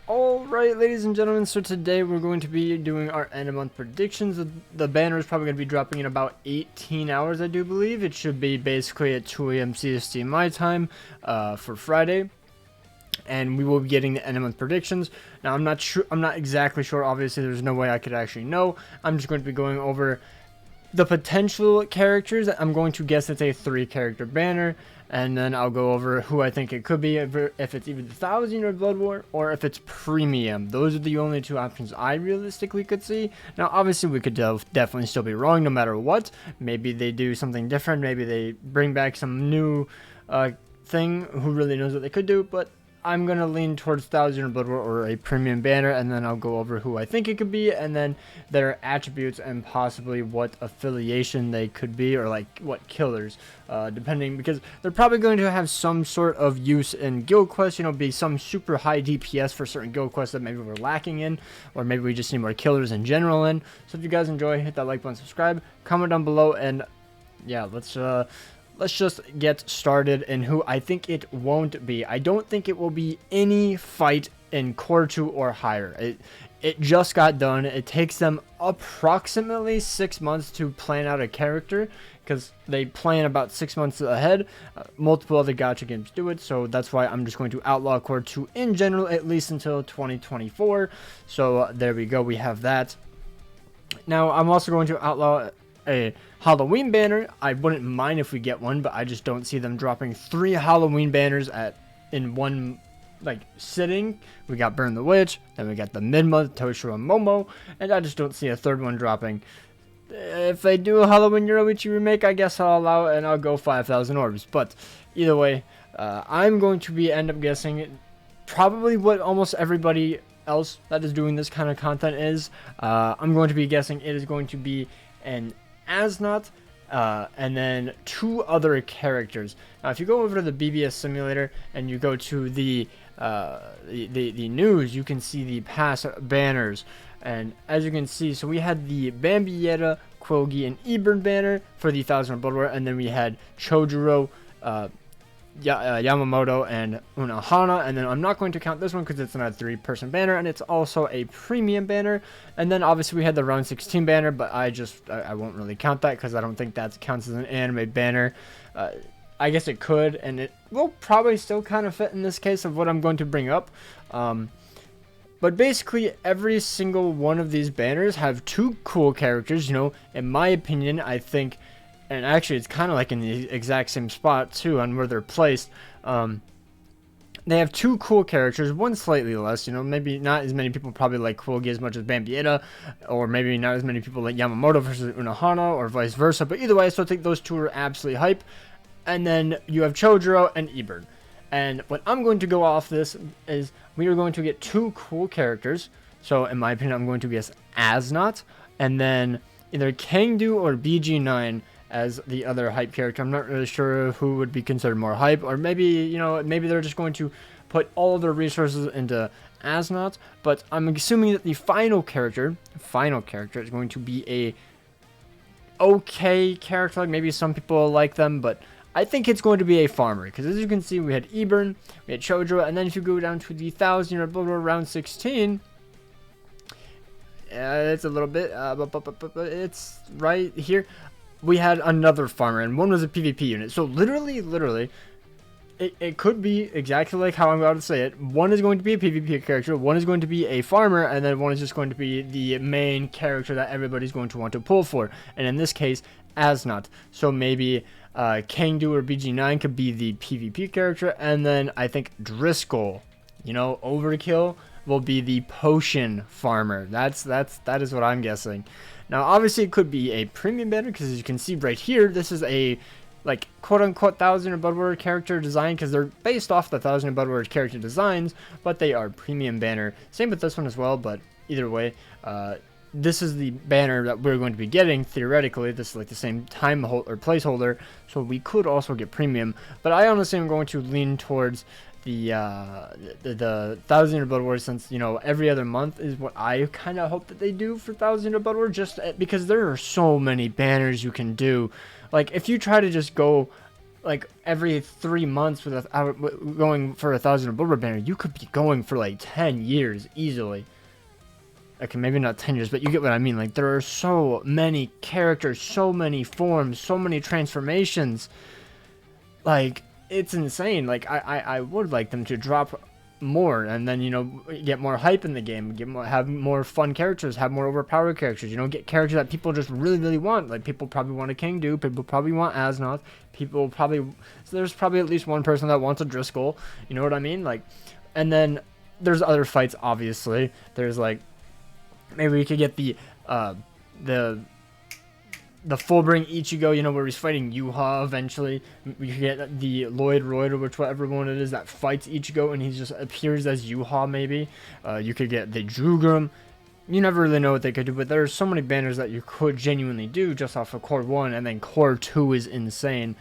Alright, ladies and gentlemen, so today we're going to be doing our end of month predictions. The banner is probably going to be dropping in about 18 hours, I do believe. It should be basically at 2 a.m. CST my time for Friday. And we will be getting the end of month predictions. Now, I'm not exactly sure. Obviously, there's no way I could actually know. I'm just going to be going over the potential characters. I'm going to guess it's a 3-character banner, and then I'll go over who I think it could be, if it's either the 1000 or Blood War, or if it's premium. Those are the only 2 options I realistically could see. Now, obviously, we could definitely still be wrong no matter what. Maybe they do something different. Maybe they bring back some new thing. Who really knows what they could do, but I'm going to lean towards 1000 or Blood War or a premium banner, and then I'll go over who I think it could be, and then their attributes and possibly what affiliation they could be, or like what killers, depending, because they're probably going to have some sort of use in guild quests, be some super high DPS for certain guild quests that maybe we're lacking in, or maybe we just need more killers in general in. So if you guys enjoy, hit that like button, subscribe, comment down below, and yeah, let's just get started in who I think it won't be. I don't think it will be any fight in Core 2 or higher. It just got done. It takes them approximately 6 months to plan out a character, because they plan about 6 months ahead. Multiple other gacha games do it, so that's why I'm just going to outlaw Core 2 in general, at least until 2024. So there we go, we have that. Now, I'm also going to outlaw a Halloween banner. I wouldn't mind if we get one, but I just don't see them dropping 3 Halloween banners in one sitting. We got Burn the Witch, then we got the mid-month Toshiro and Momo, and I just don't see a 3rd one dropping. If they do a Halloween Yoruichi remake, I guess I'll allow it, and I'll go 5,000 orbs. But either way, I'm going to end up guessing probably what almost everybody else that is doing this kind of content is. I'm going to be guessing it is going to be an As Nodt, and then 2 other characters. Now, if you go over to the BBS simulator and you go to the news, you can see the past banners. And as you can see, so we had the Bambietta, Kogi, and Ebern banner for the 1000 Blood War, and then we had Chojuro, Yamamoto, and Unahana, and then I'm not going to count this one because it's not a 3-person banner, and it's also a premium banner. And then obviously we had the round 16 banner, but I won't really count that because I don't think that counts as an anime banner. I guess it could, and it will probably still kind of fit in this case of what I'm going to bring up. But basically every single one of these banners have 2 cool characters. In my opinion, I think, and actually it's kind of like in the exact same spot too on where they're placed. They have 2 cool characters, one slightly less, maybe not as many people probably like Kogi as much as Bambietta, or maybe not as many people like Yamamoto versus Unahana, or vice versa. But either way, I still think those 2 are absolutely hype. And then you have Chojuro and Ebern. And what I'm going to go off this is we are going to get 2 cool characters. So in my opinion, I'm going to guess As Nodt, and then either Kangdu or BG9 as the other hype character. I'm not really sure who would be considered more hype, or maybe, maybe they're just going to put all of their resources into As Nodt. But I'm assuming that the final character is going to be a okay character. Like, maybe some people like them, but I think it's going to be a farmer, because as you can see, we had Ebern, we had Chojuro, and then if you go down to the 1000 or Blood War round 16, it's a little bit, but it's right here. We had another farmer, and one was a PvP unit. So literally, it could be exactly like how I'm about to say it. One is going to be a PvP character, one is going to be a farmer, and then one is just going to be the main character that everybody's going to want to pull for. And in this case, As Nodt. So maybe Kangdu or BG9 could be the PvP character, and then I think Driscoll, Overkill, will be the potion farmer. That is what I'm guessing. Now, obviously, it could be a premium banner, because as you can see right here, this is a quote-unquote 1000 or Blood War character design, because they're based off the 1000 or Blood War character designs, but they are premium banner. Same with this one as well, but either way, this is the banner that we're going to be getting. Theoretically, this is like the same time or placeholder, so we could also get premium. But I honestly am going to lean towards the 1000 or Blood War, since every other month is what I kind of hope that they do for 1000 or Blood War, just because there are so many banners you can do. Like, if you try to just go like every 3 months with going for 1,000 Blood banner, you could be going for like 10 years easily. Okay, maybe not 10 years, but you get what I mean. Like, there are so many characters, so many forms, so many transformations. Like, it's insane. Like, I would like them to drop more, and then, you know, get more hype in the game, have more fun characters, have more overpowered characters, you know, get characters that people just really want. Like, people probably want a King Do, people probably want As Nodt, so there's probably at least one person that wants a Driscoll, you know what I mean? Like, and then there's other fights, obviously. There's like, maybe we could get the Fullbring Ichigo, you know, where he's fighting Yuha eventually. We could get the Lloyd Royd, or whichever one it is that fights Ichigo, and he just appears as Yuha, maybe. You could get the Drugrum. You never really know what they could do, but there's so many banners that you could genuinely do just off of Core 1, and then Core 2 is insane.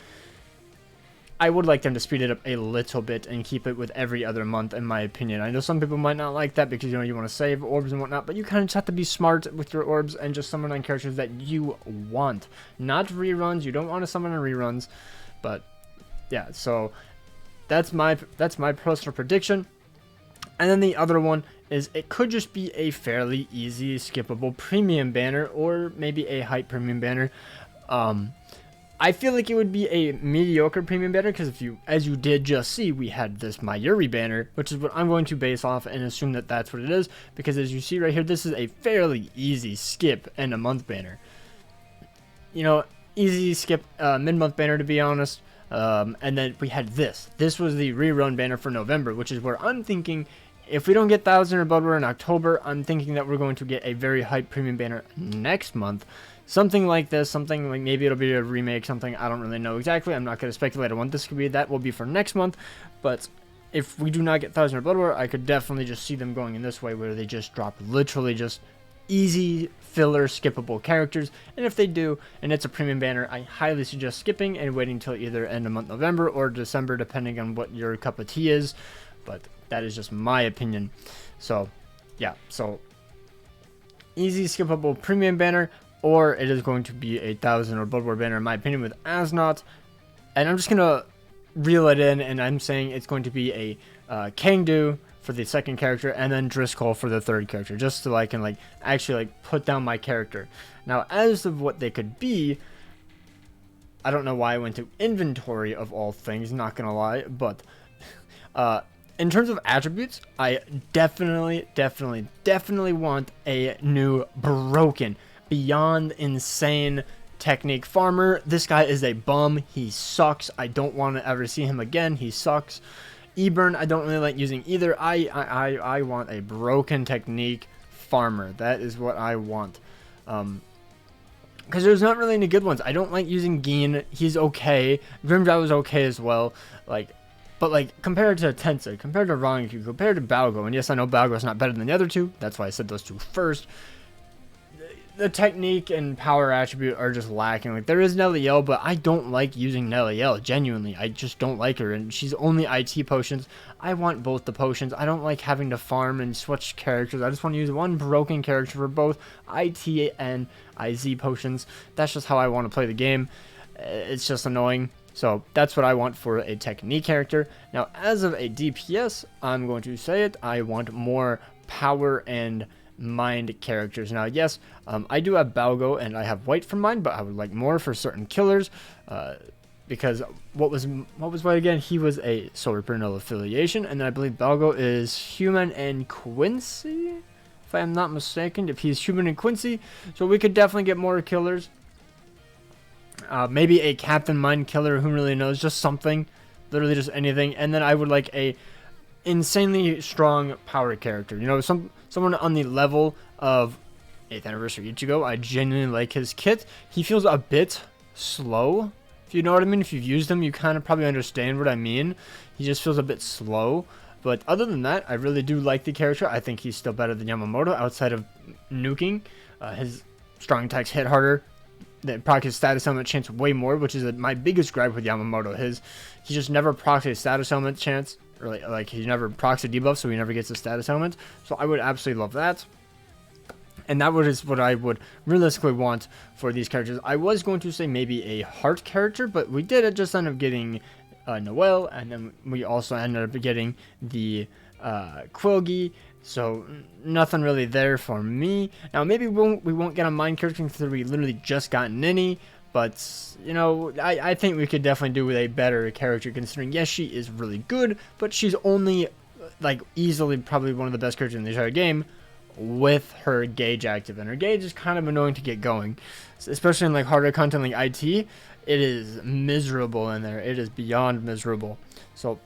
I would like them to speed it up a little bit and keep it with every other month, in my opinion. I know some people might not like that because, you know, you want to save orbs and whatnot, but you kind of just have to be smart with your orbs and just summon on characters that you want. Not reruns. You don't want to summon on reruns, but yeah, so that's my personal prediction. And then the other one is it could just be a fairly easy, skippable premium banner, or maybe a hype premium banner. I feel like it would be a mediocre premium banner because if you, as you did just see, we had this Mayuri banner, which is what I'm going to base off and assume that that's what it is, because as you see right here, this is a fairly easy skip and a month banner. You know, easy skip mid-month banner, to be honest. And then we had this. This was the rerun banner for November, which is where I'm thinking if we don't get 1,000 or Blood War in October, I'm thinking that we're going to get a very hype premium banner next month. Something like this, something like maybe it'll be a remake, something, I don't really know exactly. I'm not going to speculate on what this could be. That will be for next month. But if we do not get 1,000 or Blood War, I could definitely just see them going in this way where they just drop literally just easy filler skippable characters. And if they do, and it's a premium banner, I highly suggest skipping and waiting until either end of month November or December, depending on what your cup of tea is. But that is just my opinion. So, yeah. So, easy skippable premium banner, or it is going to be a 1,000 or Blood War banner, in my opinion, with As Nodt. And I'm just going to reel it in, and I'm saying it's going to be a Kangdu for the second character, and then Driscoll for the third character, just so I can like actually like put down my character. Now, as of what they could be, I don't know why I went to inventory of all things, not going to lie, but in terms of attributes, I definitely want a new broken, beyond insane technique farmer. This guy is a bum. He sucks. I don't want to ever see him again. He sucks. Eburn, I don't really like using either. I want a broken technique farmer. That is what I want. Because there's not really any good ones. I don't like using Geen. He's okay. Grimjow is okay as well. But like, compared to Tensei, compared to Rangiku, compared to Balgo, and yes, I know Balgo is not better than the other two. That's why I said those two first. The technique and power attribute are just lacking. Like, there is Neliel, but I don't like using Neliel. Genuinely, I just don't like her, and she's only IT potions. I want both the potions. I don't like having to farm and switch characters. I just want to use one broken character for both IT and IZ potions. That's just how I want to play the game. It's just annoying. So that's what I want for a technique character. Now, as of a DPS, I'm going to say it. I want more power and mind characters. Now, yes, I do have Balgo and I have White for mine, but I would like more for certain killers, because what was White again? He was a Soul Reaper Null affiliation, and then I believe Balgo is Human and Quincy, if I am not mistaken. If he's Human and Quincy, so we could definitely get more killers. Maybe a Captain Mind killer, who really knows, just something, literally just anything. And then I would like a insanely strong power character, you know, someone on the level of 8th Anniversary Ichigo. I genuinely like his kit. He feels a bit slow, if you know what I mean. If you've used him, you kind of probably understand what I mean. He just feels a bit slow, but other than that, I really do like the character. I think he's still better than Yamamoto outside of nuking. His strong attacks hit harder. That procs his status element chance way more, which is my biggest gripe with Yamamoto. He just never procs his status element chance, or like he never procs a debuff, so he never gets a status element. So I would absolutely love that. And that is what I would realistically want for these characters. I was going to say maybe a heart character, but we did just end up getting Noelle, and then we also ended up getting the Quilgi. So nothing really there for me. Now maybe we won't get a mind character because we literally just got Nini. But, you know, I think we could definitely do with a better character, considering, yes, she is really good, but she's only, like, easily probably one of the best characters in the entire game with her gauge active. And her gauge is kind of annoying to get going, especially in, like, harder content like IT. It is miserable in there. It is beyond miserable. So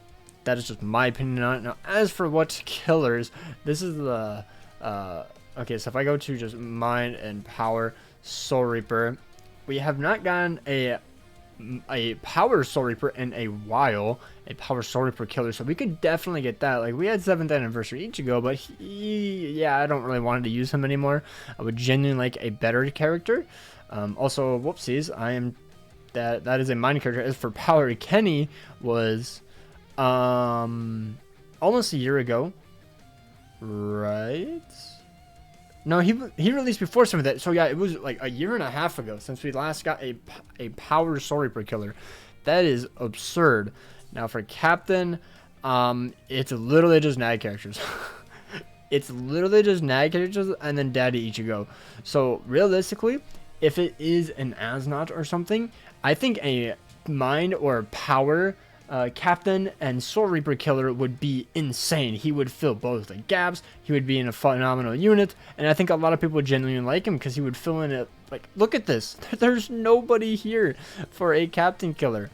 that is just my opinion on it. Now, as for what killers, this is the, okay, so if I go to just Mind and Power Soul Reaper, we have not gotten a Power Soul Reaper in a while, a Power Soul Reaper killer, so we could definitely get that. Like, we had 7th anniversary Ichigo, but yeah, I don't really want to use him anymore. I would genuinely like a better character. Also, whoopsies, that is a mind character. As for Power, Kenny was almost a year ago, right? No, he released before some of that. So yeah, it was like a year and a half ago since we last got a Power Soul Reaper killer. That is absurd. Now for Captain, it's literally just nag characters. It's literally just nag characters and then Daddy Ichigo. So realistically, if it is an As Nodt or something, I think a Mind or Power Captain and Soul Reaper killer would be insane. He would fill both the gaps. He would be in a phenomenal unit, and I think a lot of people would genuinely like him because he would fill in it. Like, look at this. There's nobody here for a Captain killer.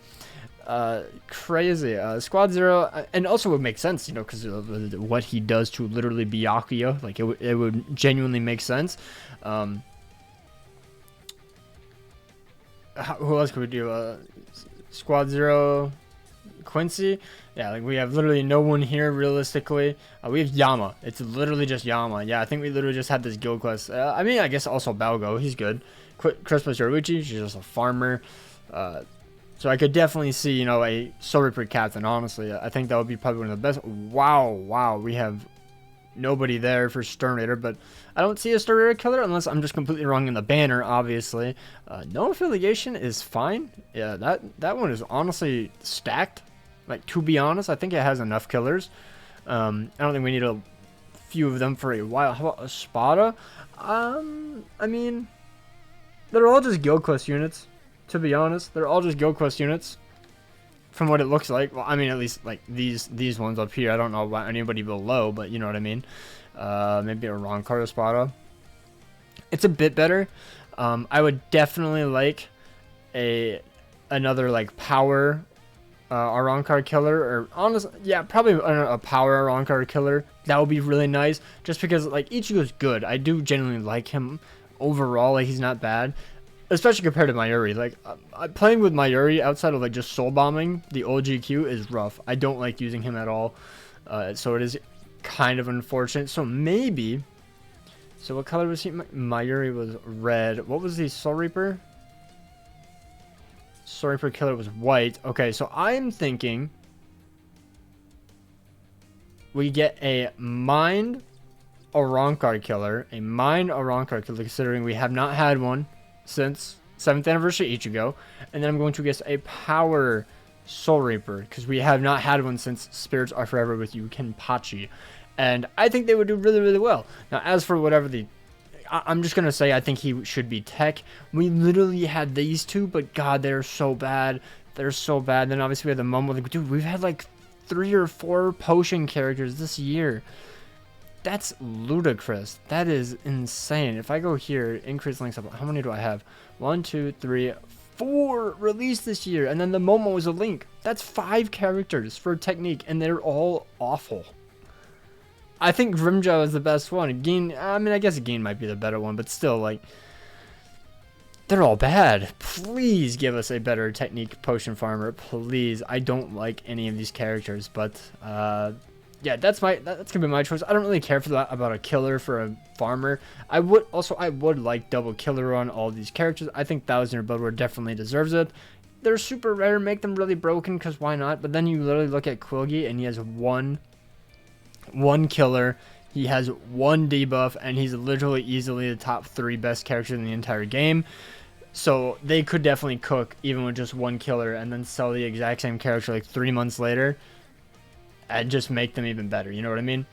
Crazy. Squad Zero, and also would make sense, you know, because of what he does to literally Byakuya. Like, it would genuinely make sense. Who else could we do? Squad Zero, Quincy. Yeah, like we have literally no one here realistically. We have Yama. It's literally just Yama. Yeah, I think we literally just had this guild quest. I mean, I guess also Balgo. He's good. Crispus Yoruichi. She's just a farmer. So I could definitely see, you know, a Soul Reaper Captain. Honestly, I think that would be probably one of the best. Wow. We have nobody there for Sternator, but I don't see a Sternator killer unless I'm just completely wrong in the banner, obviously. No affiliation is fine. Yeah, that one is honestly stacked. Like, to be honest, I think it has enough killers. I don't think we need a few of them for a while. How about Espada? I mean, they're all just guild quest units, to be honest. They're all just guild quest units from what it looks like. Well, I mean, at least like these ones up here. I don't know about anybody below, but you know what I mean. Maybe a wrong card Espada. It's a bit better. I would definitely like another like Power Arrancar killer, or honestly, yeah, probably a Power Arrancar killer. That would be really nice, just because like Ichigo's good. I do genuinely like him overall. Like, he's not bad, especially compared to Mayuri. Like, playing with Mayuri outside of like just soul bombing the old GQ is rough. I don't like using him at all, so it is kind of unfortunate. So maybe, so what color was he? Mayuri was red. What was the Soul Reaper? Soul Reaper killer was white. Okay, so I'm thinking we get a Mind Arrancar killer. A Mind Arrancar killer, considering we have not had one since 7th anniversary Ichigo. And then I'm going to guess a Power Soul Reaper, because we have not had one since Spirits Are Forever with you, Kenpachi. And I think they would do really, really well. Now, as for whatever I'm just going to say I think he should be tech. We literally had these two, but God, they're so bad. They're so bad. Then obviously we had the Mumble. Dude, we've had like 3 or 4 potion characters this year. That's ludicrous. That is insane. If I go here, increase links up. How many do I have? 1, 2, 3, 4 released this year. And then the Momo is a link. That's 5 characters for technique, and they're all awful. I think Grimjaw is the best one. Gin, I mean, I guess Gin might be the better one, but still, like, they're all bad. Please give us a better technique potion farmer, please. I don't like any of these characters, but yeah, that's gonna be my choice. I don't really care for that about a killer for a farmer. I would like double killer on all these characters. I think Thousand Bloodward definitely deserves it. They're super rare, make them really broken, because why not? But then you literally look at Quilgi and he has one killer, He has 1 debuff, and he's literally easily the top 3 best characters in the entire game. So they could definitely cook even with just 1 killer and then sell the exact same character like 3 months later and just make them even better, you know what I mean?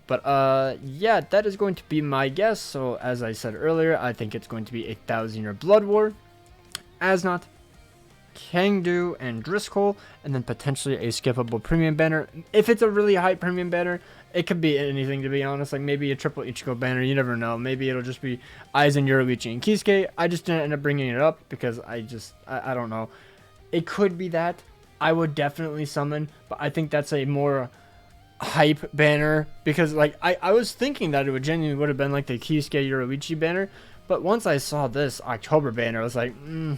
But yeah, that is going to be my guess. So as I said earlier, I think it's going to be a 1,000-year Blood War, As Nodt, Kangdu, and Driscoll, and then potentially a skippable premium banner. If it's a really high premium banner, it could be anything, to be honest. Like maybe a triple Ichigo banner, you never know. Maybe it'll just be Aizen, Yoruichi, and Kisuke. I just didn't end up bringing it up because I don't know. It could be that. I would definitely summon, but I think that's a more hype banner because like I was thinking that it would genuinely would have been like the Kisuke Yoruichi banner, but once I saw this October banner, I was like, I'm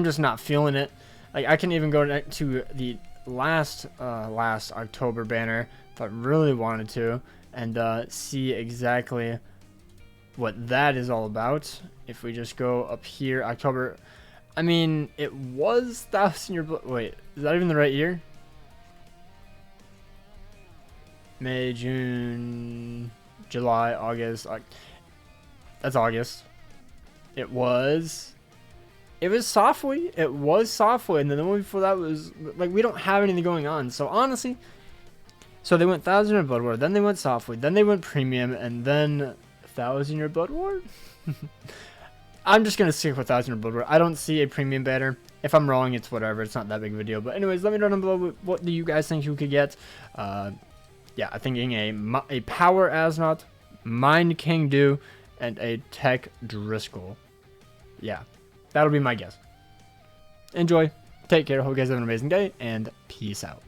just not feeling it. Like I can even go to the last October banner if I really wanted to and see exactly what that is all about. If we just go up here, October, I mean it was 1,000-year. Wait, is that even the right year? May, June, July, August. That's August. It was softly. It was softly, and then the one before that was like we don't have anything going on. So honestly, so they went 1,000-year Blood War, then they went softly, then they went premium, and then 1,000-year Blood War. I'm just gonna stick with 1,000-year Blood War. I don't see a premium banner. If I'm wrong, it's whatever. It's not that big of a deal. But anyways, let me know down below what do you guys think you could get. Yeah, I'm thinking a power As Nodt, Mind Kangdu, and a tech Driscoll. Yeah, that'll be my guess. Enjoy. Take care. Hope you guys have an amazing day, and peace out.